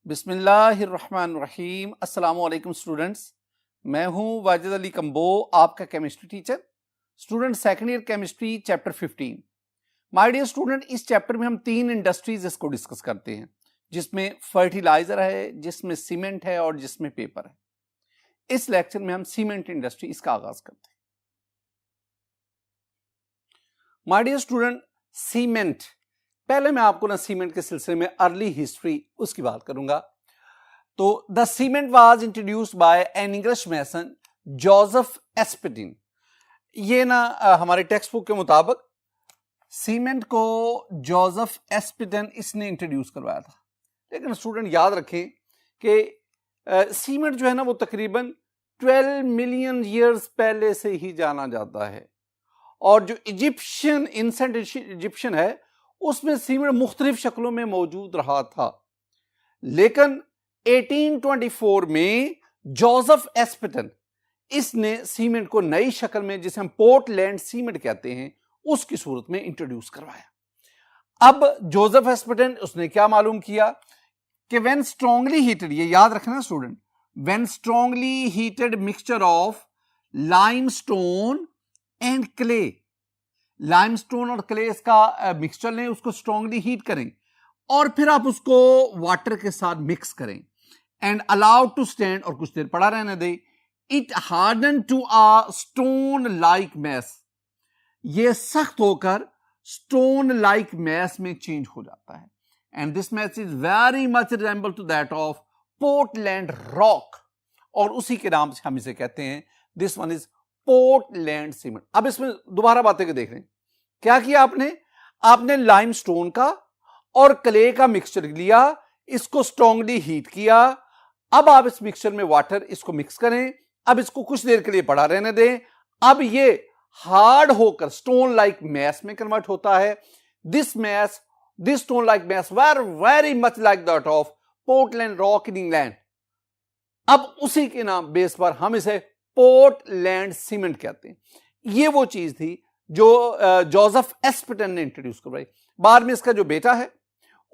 बिस्मिल्लाहिर्रहमानिर्रहीम। अस्सलाम वालेकुम स्टूडेंट्स, मैं हूं वाजिद अली कंबो, आपका chemistry teacher. Student second year chemistry chapter 15। My dear student, इस चैप्टर में हम 3 इंडस्ट्रीज इसको डिस्कस करते हैं, जिसमें फर्टिलाइजर है, जिसमें सीमेंट है और जिसमें पेपर है। इस लेक्चर में हम सीमेंट इंडस्ट्री इसका आगाज करते हैं। माय डियर स्टूडेंट, सीमेंट, पहले मैं आपको ना सीमेंट के सिलसिले में अर्ली हिस्ट्री उसकी बात करूंगा। तो the cement was introduced by an English mason Joseph Aspdin. ये ना हमारे टेक्स्ट बुक के मुताबिक सीमेंट को जोसेफ एस्पेडिन इसने इंट्रोड्यूस करवाया था। लेकिन स्टूडेंट याद रखें कि सीमेंट जो है ना वो तकरीबन 12 मिलियन ईयर्स पहले से ही जाना जाता है। और जो इजिप्शियन एंशिएंट इजिप्शियन है उसमें सीमेंट मुख्तलिफ शक्लों में मौजूद रहा था। लेकिन 1824 में जोसेफ एस्पेडिन इसने सीमेंट को नई शक्ल में, जिसे हम पोर्टलैंड सीमेंट कहते हैं, उसकी सूरत में इंट्रोड्यूस करवाया। अब जोसेफ एस्पेडिन उसने क्या मालूम किया कि व्हेन स्ट्रांगली हीटेड, ये याद रखना student, when strongly heated mixture of limestone and clay, limestone और क्ले इसका मिक्सचर लें, उसको स्ट्रांगली हीट करें और फिर आप उसको वाटर के साथ मिक्स करें एंड अलाउ टू स्टैंड, और कुछ देर पड़ा रहने दें। It harden to a stone like mass, ये सख्त होकर स्टोन लाइक मैस में चेंज हो जाता है। And this mass is very much resemble to that of Portland rock, और उसी के नाम से हम इसे कहते हैं, this one is Portland cement. अब इसमें दोबारा बातें के देख रहे हैं, क्या किया आपने लाइमस्टोन का और क्ले का मिक्सचर लिया, इसको स्ट्रांगली हीट किया। अब आप इस मिक्सचर में वाटर इसको मिक्स करें, अब इसको कुछ देर के लिए पड़ा रहने दें। अब ये हार्ड होकर स्टोन लाइक मैस में कन्वर्ट होता है। This stone like mass were very much like that of Portland rock in England. अब उसी के नाम बेस पर हम इसे पोर्टलैंड सीमेंट कहते हैं। ये वो चीज थी जो जोसेफ एस्पेडिन ने इंट्रोड्यूस करवाई। बाद में इसका जो बेटा है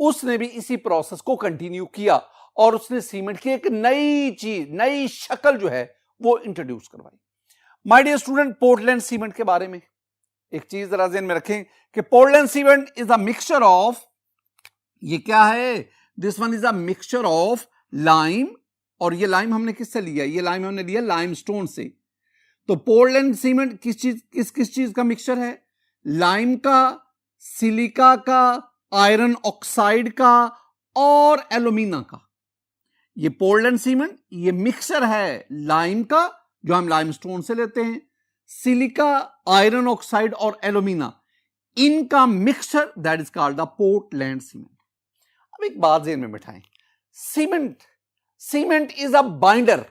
उसने भी इसी प्रोसेस को कंटिन्यू किया और उसने सीमेंट की एक नई चीज, नई शक्ल जो है वो इंट्रोड्यूस करवाई। My dear student, Portland cement के बारे में एक चीज जरा ज़हन में रखें कि Portland cement is a mixture of, ये क्या है, this one is a mixture of lime, और ये लाइम हमने किससे लिया, ये लाइम हमने लिया लाइमस्टोन से। तो पोर्टलैंड सीमेंट किस चीज का मिक्सचर है, लाइम का, सिलिका का, आयरन ऑक्साइड का और एल्यूमिना का। ये पोर्टलैंड सीमेंट ये मिक्सचर है लाइम का, जो हम लाइमस्टोन से लेते हैं, सिलिका, आयरन ऑक्साइड और एल्यूमिना, इनका mixture, that is called the Portland cement. अब एक बात ज़हन में बिठाएं, cement is a binder,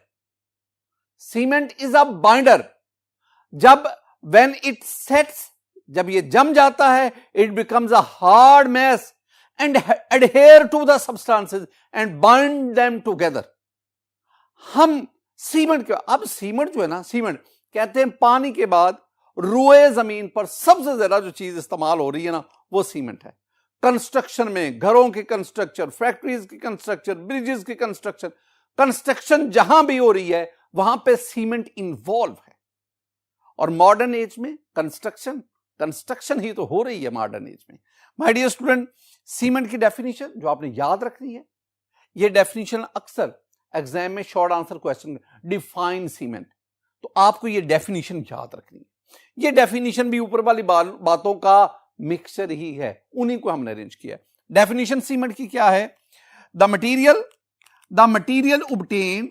cement is a binder. जब व्हेन इट सेट्स, जब ये जम जाता है, it becomes a hard mass and adhere to the substances and bind them together. हम सीमेंट के, अब सीमेंट जो है ना, सीमेंट कहते हैं पानी के बाद रुए जमीन पर सबसे ज्यादा जो चीज इस्तेमाल हो रही है ना वो सीमेंट है। कंस्ट्रक्शन में, घरों के कंस्ट्रक्शन, फैक्ट्रीज की कंस्ट्रक्शन, ब्रिजेस की कंस्ट्रक्शन जहां भी हो रही है वहां पे सीमेंट इन्वॉल्व है। और मॉडर्न एज में कंस्ट्रक्शन ही तो हो रही है मॉडर्न एज में। माय डियर स्टूडेंट, सीमेंट की डेफिनेशन जो आपने याद रखनी है, ये डेफिनेशन अक्सर एग्जाम में short answer question, define cement, तो आपको ये डेफिनेशन याद रखनी है। ये डेफिनेशन भी ऊपर वाली बातों का मिक्सचर ही है, उन्हीं को हमने अरेंज किया। डेफिनेशन सीमेंट की क्या है, द मटीरियल obtained,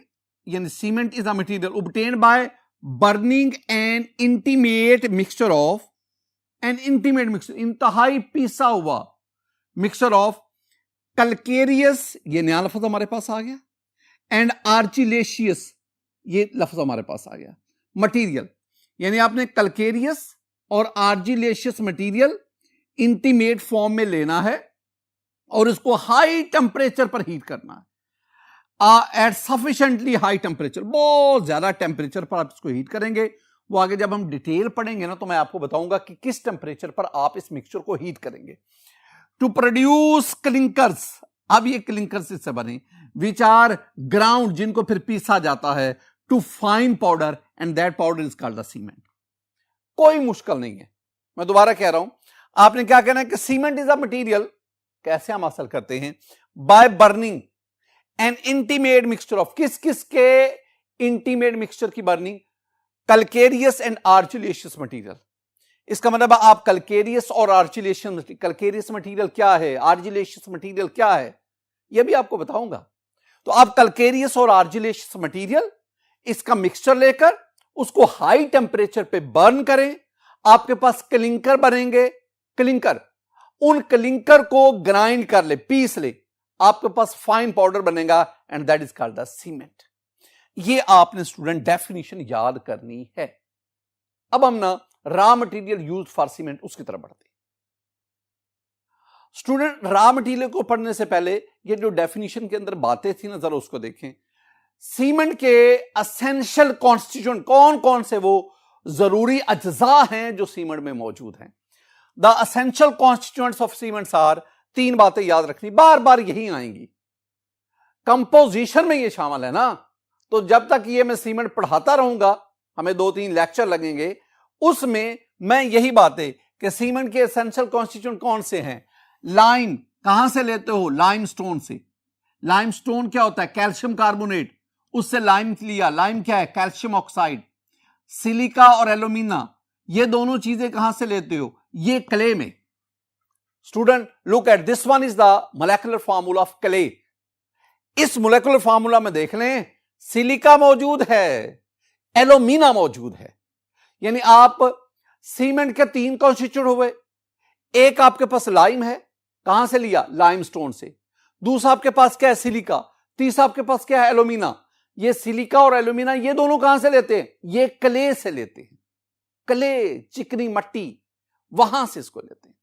यानी cement is a material obtained bye burning an intimate mixture of, इंतहाई पीसा हुआ मिक्सचर ऑफ कैलकेरियस, ये नया लफ्ज हमारे पास आ गया, एंड आर्चिलेशियस, ये लफ्ज हमारे पास आ गया। मटीरियल यानी आपने कैलकेरियस और आर्जिलेशियस मटीरियल इंटीमेट फॉर्म में लेना है और इसको हाई टेम्परेचर पर हीट करना है, एट सफिशिएंटली हाई टेम्परेचर, बहुत ज्यादा टेम्परेचर पर आप इसको हीट करेंगे। वो आगे जब हम डिटेल पढ़ेंगे ना तो मैं आपको बताऊंगा कि किस टेम्परेचर पर आप इस मिक्सचर को हीट करेंगे टू प्रोड्यूस क्लिंकर्स। अब ये क्लिंकर्स इससे बने विच आर ग्राउंड, जिनको फिर पीसा जाता है to fine powder, and that powder is called the cement. कोई मुश्किल नहीं है, मैं दोबारा कह रहा हूं, आपने क्या कहना है कि सीमेंट इज अ मटीरियल। कैसे हम हासिल करते हैं? By burning an intimate mixture of, किस किस के इंटीमेट मिक्सचर की burning? Calcareous and argillaceous material. इसका मतलब आप कैलकेरियस और आर्जिलेशियस, कैलकेरियस मटीरियल क्या है, आर्जिलेशियस मटीरियल क्या है, यह भी आपको बताऊंगा। तो आप कैलकेरियस और आर्जिलेशियस मटीरियल, इसका मिक्सचर लेकर उसको हाई टेम्परेचर पे बर्न करें, आपके पास क्लिंकर बनेंगे। क्लिंकर, उन क्लिंकर को ग्राइंड कर ले, पीस ले, आपके पास फाइन पाउडर बनेगा, and that is called the cement. ये आपने स्टूडेंट डेफिनेशन याद करनी है। अब हम ना raw material use for cement उसकी तरफ बढ़ते हैं। स्टूडेंट, रॉ मटेरियल को पढ़ने से पहले ये जो डेफिनेशन के अंदर बातें थी ना, जरा उसको देखें। सीमेंट के असेंशियल कॉन्स्टिट्यूएंट कौन कौन से वो जरूरी अज्जा हैं जो सीमेंट में मौजूद हैं। The essential constituents of cements are, तीन बातें याद रखनी, बार बार यही आएंगी। कंपोजिशन में ये शामिल है ना, तो जब तक ये मैं सीमेंट पढ़ाता रहूंगा, हमें 2-3 लेक्चर लगेंगे, उसमें मैं यही बातें कि सीमेंट के एसेंशियल कॉन्स्टिट्यूएंट कौन से हैं। लाइम कहां से लेते हो? लाइमस्टोन से। लाइमस्टोन क्या होता है? कैल्शियम कार्बोनेट, उससे लाइम लिया। लाइम क्या है? Calcium oxide. सिलिका और एल्यूमिना, ये दोनों चीजें कहां से लेते हो? ये क्ले में। Student look at this one is the molecular formula of clay. इस मोलेकुलर फार्मूला में देख लें, सिलिका मौजूद है, एल्यूमिना मौजूद है। यानी आप सीमेंट के 3 कॉन्स्टिट्यूएंट हुए। एक आपके पास लाइम है, कहां से लिया? लाइमस्टोन से। दूसरा आपके पास क्या है? सिलिका। तीसरा आपके पास क्या है? एल्यूमिना। ये सिलिका और एल्यूमिना ये दोनों कहां से लेते हैं? ये क्ले से लेते हैं। क्ले, चिकनी मट्टी, वहां से इसको लेते हैं।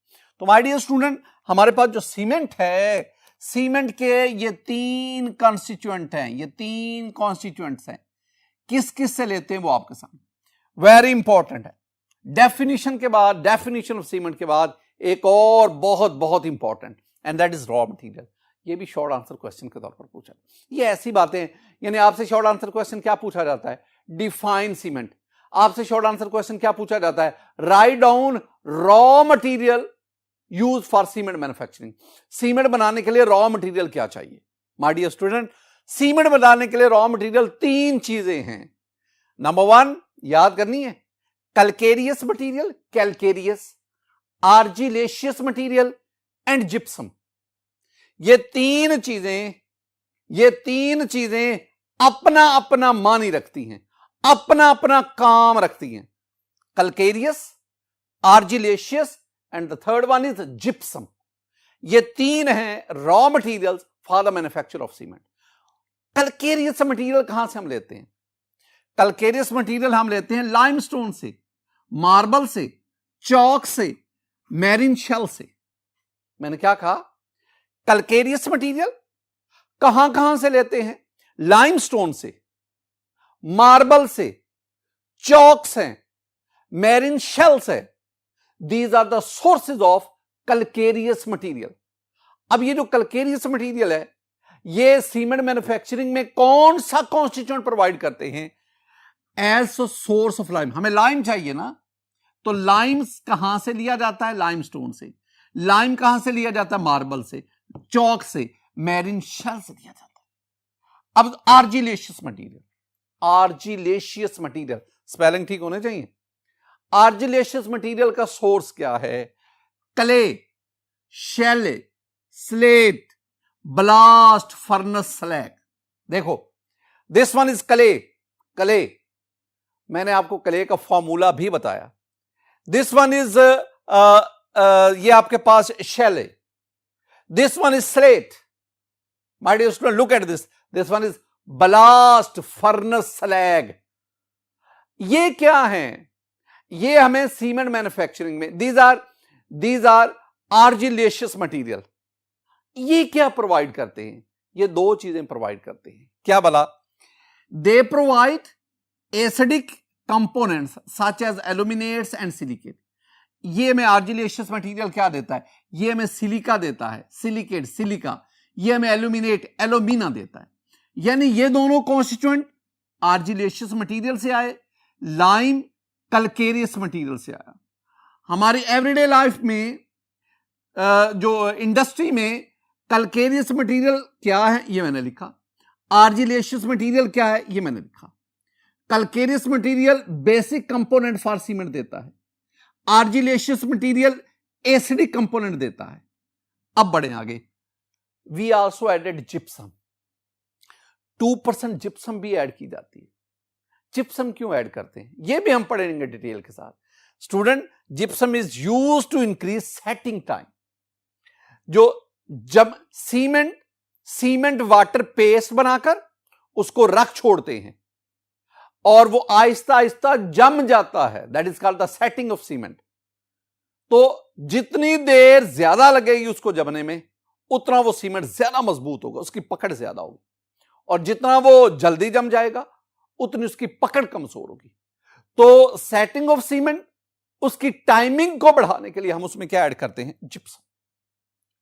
तो माय डियर स्टूडेंट, हमारे पास जो सीमेंट है, सीमेंट के ये 3 कॉन्स्टिट्यूएंट हैं, ये 3 कॉन्स्टिट्यूएंट्स हैं। किस किस से लेते हैं वो आपके सामने वेरी इंपॉर्टेंट है। डेफिनेशन के बाद, डेफिनेशन ऑफ सीमेंट के बाद एक और बहुत बहुत important, and that is raw material. ये भी शॉर्ट आंसर क्वेश्चन के तौर पर पूछा। ये ऐसी बातें, यानी आपसे शॉर्ट आंसर क्वेश्चन क्या पूछा जाता है? Define cement. आपसे शॉर्ट आंसर क्वेश्चन क्या पूछा जाता है? Write down raw material use for cement manufacturing. Cement बनाने के लिए रॉ मटेरियल क्या चाहिए? माय डियर स्टूडेंट, सीमेंट बनाने के लिए रॉ मटेरियल 3 चीजें हैं। नंबर 1 याद करनी है, calcareous material, calcareous, argillaceous material and gypsum. ये तीन चीजें अपना अपना मानी रखती हैं, अपना अपना काम रखती हैं। Calcareous, argillaceous and the third one is gypsum. ये 3 हैं raw materials for the manufacture of cement. Calcareous material कहां से हम लेते हैं? कैलकेरियस मटेरियल हम लेते हैं लाइमस्टोन से, मार्बल से, चौक से, मैरिन शेल से। मैंने क्या कहा? कैलकेरियस मटेरियल कहां कहां से लेते हैं? लाइमस्टोन से, मार्बल से, चौक से, मैरिन शेल से। These are the sources of calcareous material. अब ये जो कैलकेरियस मटेरियल है, ये सीमेंट मैन्युफैक्चरिंग में कौन सा कॉन्स्टिट्यूएंट प्रोवाइड करते हैं? As source of lime. हमें लाइम चाहिए ना, तो लाइम कहां से लिया जाता है? लाइमस्टोन से। लाइम कहां से लिया जाता है? मार्बल से, चौक से, मैरिन शेल से लिया जाता है। अब आर्जिलेशियस मटेरियल, आर्जिलेशियस मटेरियल, स्पेलिंग ठीक होने चाहिए। आर्जिलेशियस मटेरियल का सोर्स क्या है? Clay, Shelley, slate, blast furnace slag. देखो, this one is clay. Clay, मैंने आपको क्ले का फॉर्मूला भी बताया। दिस वन इज ये आपके पास shale, this one is slate. My dear student look at this one is blast furnace slag. ये क्या है? ये हमें सीमेंट मैन्युफैक्चरिंग में, दीज आर आर्जिलेशियस मटेरियल। ये क्या प्रोवाइड करते हैं? ये 2 चीजें प्रोवाइड करते हैं। क्या भला? They provide acidic components such as aluminates and silicate. ये में आर्जिलेशियस मटेरियल क्या देता है? ये में सिलिका देता है, सिलिकेट, सिलिका। ये हमें एल्यूमिना देता है। यानी ये दोनों कॉन्स्टिट्यूएंट आर्जिलेशियस मटेरियल से आए, लाइम कैल्केरियस मटेरियल से आया। हमारी एवरीडे लाइफ में जो इंडस्ट्री में कैल्केरियस मटेरियल क्या है ये मैंने लिखा, आर्जिलेशियस मटेरियल क्या है ये मैंने लिखा। Calcareous material basic component for cement देता है, आर्जिलेशियस मटेरियल एसिडिक कंपोनेंट देता है। अब बढ़े आगे, we also added gypsum, 2% gypsum भी ऐड की जाती है। जिप्सम क्यों ऐड करते हैं ये भी हम पढ़ेंगे डिटेल के साथ। Student, gypsum is used to increase setting time. जो जब सीमेंट वाटर पेस्ट बनाकर उसको रख छोड़ते हैं और वो आहिस्ता आहिस्ता जम जाता है, that is called the setting of cement. तो जितनी देर ज्यादा लगेगी उसको जमने में उतना वो सीमेंट ज्यादा मजबूत होगा, उसकी पकड़ ज्यादा होगी, और जितना वो जल्दी जम जाएगा उतनी उसकी पकड़ कमजोर होगी। तो सेटिंग ऑफ सीमेंट, उसकी टाइमिंग को बढ़ाने के लिए हम उसमें क्या ऐड करते हैं, जिप्सम।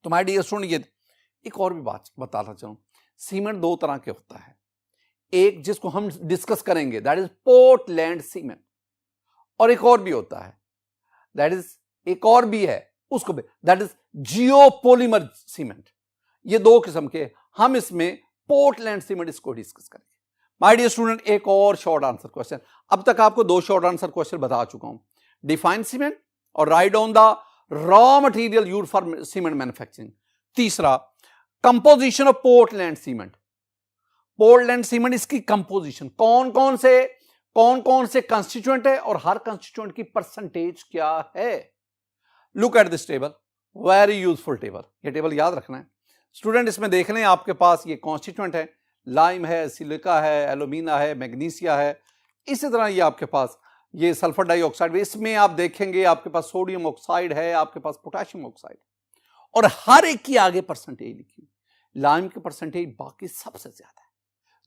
तो माय डियर स्टूडेंट, ये एक और भी बात बताता चलूं, सीमेंट दो तरह के होता है। एक जिसको हम डिस्कस करेंगे दैट इज पोर्टलैंड सीमेंट, और एक और भी होता है दैट इज, एक और भी है उसको दैट इज जियोपॉलीमर सीमेंट। ये दो किस्म के, हम इसमें पोर्टलैंड सीमेंट इसको डिस्कस करेंगे। माय डियर स्टूडेंट, एक और शॉर्ट आंसर क्वेश्चन। अब तक आपको दो शॉर्ट आंसर क्वेश्चन बता चुका हूं, डिफाइन सीमेंट और write down the raw material used for cement manufacturing. तीसरा, composition of Portland cement. Portland cement, इसकी कंपोजिशन, कौन कौन से कंस्टिट्यूएंट है और हर कंस्टिट्यूएंट की परसेंटेज क्या है। Look at this table, very useful table. ये टेबल याद रखना है स्टूडेंट। इसमें देख लें, आपके पास ये कॉन्स्टिट्यूएंट है, लाइम है, सिलिका है, एल्यूमिना है, मैग्नीशिया है। इसी तरह ये आपके पास ये सल्फर डाइऑक्साइड, इसमें आप देखेंगे आपके पास सोडियम ऑक्साइड है, आपके पास पोटेशियम ऑक्साइड, और हर एक की आगे परसेंटेज लिखी। लाइम की परसेंटेज बाकी सबसे ज्यादा है,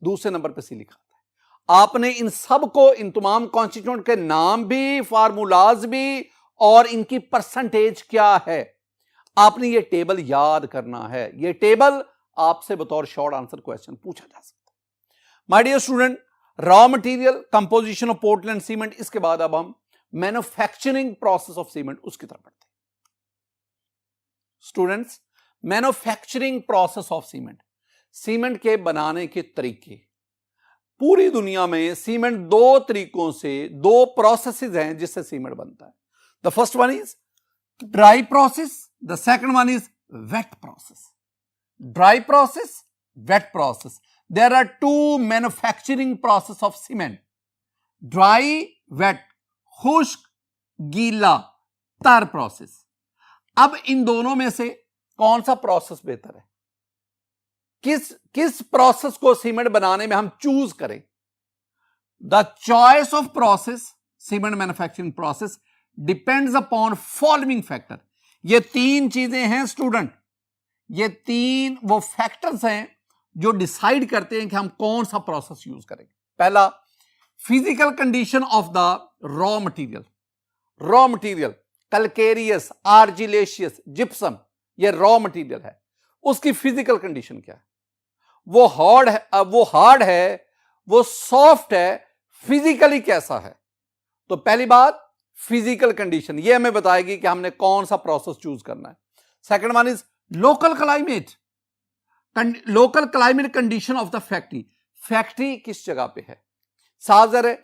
दूसरे नंबर पे सिलिका आता है। आपने इन सब को, इन तमाम कॉन्स्टिट्यूएंट के नाम भी, फार्मूलाज भी, और इनकी परसेंटेज क्या है, आपने ये टेबल याद करना है। ये टेबल आपसे बतौर शॉर्ट आंसर क्वेश्चन पूछा जा सकता है। My dear student, raw material, composition of Portland cement, इसके बाद अब हम मैन्युफैक्चरिंग प्रोसेस ऑफ सीमेंट उसकी तरफ बढ़ते हैं। Students, manufacturing process of cement, cement के बनाने के तरीके। पूरी दुनिया में सीमेंट दो तरीकों से, दो प्रोसेसेस हैं जिससे सीमेंट बनता है। The first one is dry process, the second one is wet process. Dry process, wet process, there are two manufacturing process of cement, dry, wet, खुश्क, गीला, तर प्रोसेस। अब इन दोनों में से कौन सा प्रोसेस बेहतर है, किस प्रोसेस को सीमेंट बनाने में हम चूज करें। The choice of process, cement manufacturing process, depends upon following factor. ये तीन चीजें हैं स्टूडेंट, ये तीन वो फैक्टर्स हैं जो डिसाइड करते हैं कि हम कौन सा प्रोसेस यूज करेंगे। पहला, physical condition of the raw material. Raw material calcareous, argillaceous, gypsum, ये रॉ मटेरियल है, उसकी फिजिकल कंडीशन क्या है, वो हार्ड है, वो सॉफ्ट है, फिजिकली कैसा है। तो पहली बात, फिजिकल कंडीशन, ये हमें बताएगी कि हमने कौन सा प्रोसेस चूज करना है। Second one is local climate, local climate condition of the factory, factory किस जगह पे है। साजर है,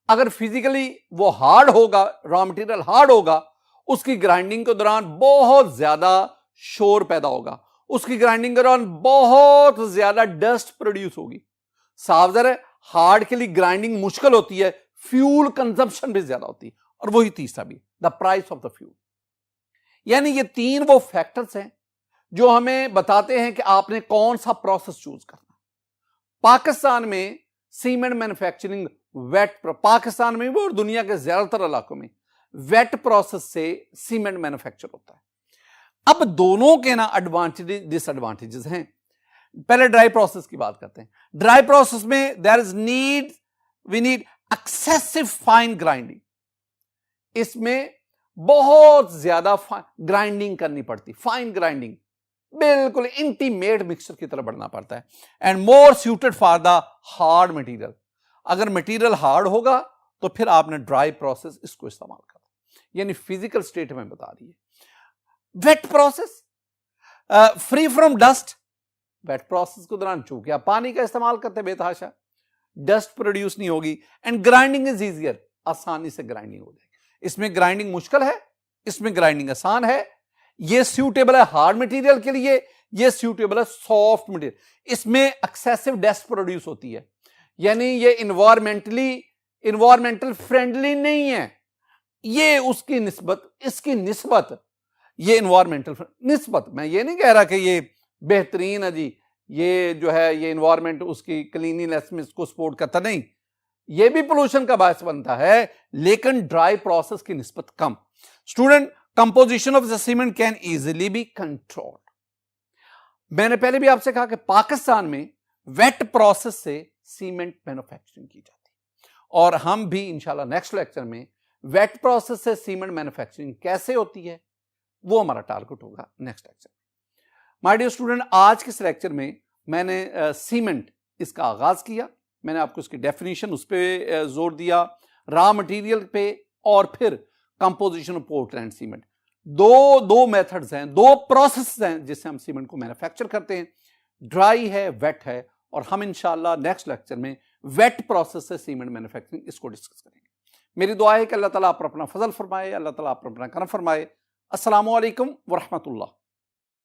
अगर फिजिकली वो हार्ड होगा, रॉ मटेरियल हार्ड होगा, उसकी ग्राइंडिंग के दौरान बहुत ज्यादा शोर पैदा होगा, उसकी ग्राइंडिंग के दौरान बहुत ज्यादा डस्ट प्रोड्यूस होगी। सावजर है, हार्ड के लिए ग्राइंडिंग मुश्किल होती है, फ्यूल कंजम्पशन भी ज्यादा होती है, और वही तीसरा भी, the price of the fuel. यानी ये तीन वो फैक्टर्स हैं जो हमें बताते हैं कि आपने कौन सा प्रोसेस चूज करना। पाकिस्तान में सीमेंट मैन्युफैक्चरिंग वेट, पाकिस्तान में भी और दुनिया के ज्यादातर इलाकों में वेट प्रोसेस से सीमेंट मैन्युफैक्चर होता है। अब दोनों के ना एडवांटेजेस डिसएडवांटेजेस हैं। पहले ड्राई प्रोसेस की बात करते हैं। ड्राई प्रोसेस में we need excessive fine grinding, इसमें बहुत ज्यादा ग्राइंडिंग करनी पड़ती, फाइन ग्राइंडिंग, बिल्कुल इंटीमेट मिक्सचर की तरफ बढ़ना पड़ता है, and more suited for the hard material. अगर मटेरियल हार्ड होगा तो फिर आपने ड्राई प्रोसेस इसको इस्तेमाल करना, यानी फिजिकल स्टेट में बता रही है। Wet process, free from dust. Wet process के दौरान चूंकि आप पानी का इस्तेमाल करते हैं बेतहाशा, डस्ट प्रोड्यूस नहीं होगी, एंड ग्राइंडिंग इज इजियर, आसानी से ग्राइंडिंग हो जाएगी। इसमें ग्राइंडिंग मुश्किल है, इसमें ग्राइंडिंग आसान है। ये सूटेबल है हार्ड मटेरियल के लिए, ये सूटेबल है सॉफ्ट मटेरियल। इसमें एक्सेसिव डस्ट प्रोड्यूस होती है, यानी ये इन्वायरमेंटल फ्रेंडली नहीं है। ये उसकी निस्बत, इसकी निस्बत, ये इन्वायरमेंटल निस्बत, मैं ये नहीं कह रहा कि ये बेहतरीन है जी, ये जो है ये इन्वायरमेंट उसकी क्लीनिनेस में इसको सपोर्ट करता, नहीं, ये भी पोल्यूशन का बायस बनता है, लेकिन ड्राई प्रोसेस की निस्बत कम। Student, composition of the cement can easily be controlled. मैंने पहले भी आपसे कहा कि पाकिस्तान में वेट प्रोसेस से सीमेंट मैन्युफैक्चरिंग की जाती है, और हम भी इंशाल्लाह नेक्स्ट लेक्चर में वेट प्रोसेस से सीमेंट मैन्युफैक्चरिंग कैसे होती है वो हमारा टारगेट होगा नेक्स्ट लेक्चर में। माय डियर स्टूडेंट, आज के इस लेक्चर में मैंने सीमेंट इसका आगाज किया, मैंने आपको इसकी डेफिनेशन उस पर जोर दिया, रॉ मटेरियल पे, और फिर कंपोजिशन ऑफ पोर्टलैंड सीमेंट। दो मेथड्स हैं, दो प्रोसेस हैं जिससे हम सीमेंट को मैन्युफैक्चर करते हैं, ड्राई है, वेट है, और हम इंशाल्लाह नेक्स्ट लेक्चर में वेट प्रोसेस से सीमेंट मैन्युफैक्चरिंग इसको डिस्कस करेंगे। मेरी दुआ है कि अल्लाह ताला आप पर अपना फजल फरमाए, अल्लाह ताला आप पर अपना करम फरमाए। अस्सलामु अलैकुम व रहमतुल्लाह।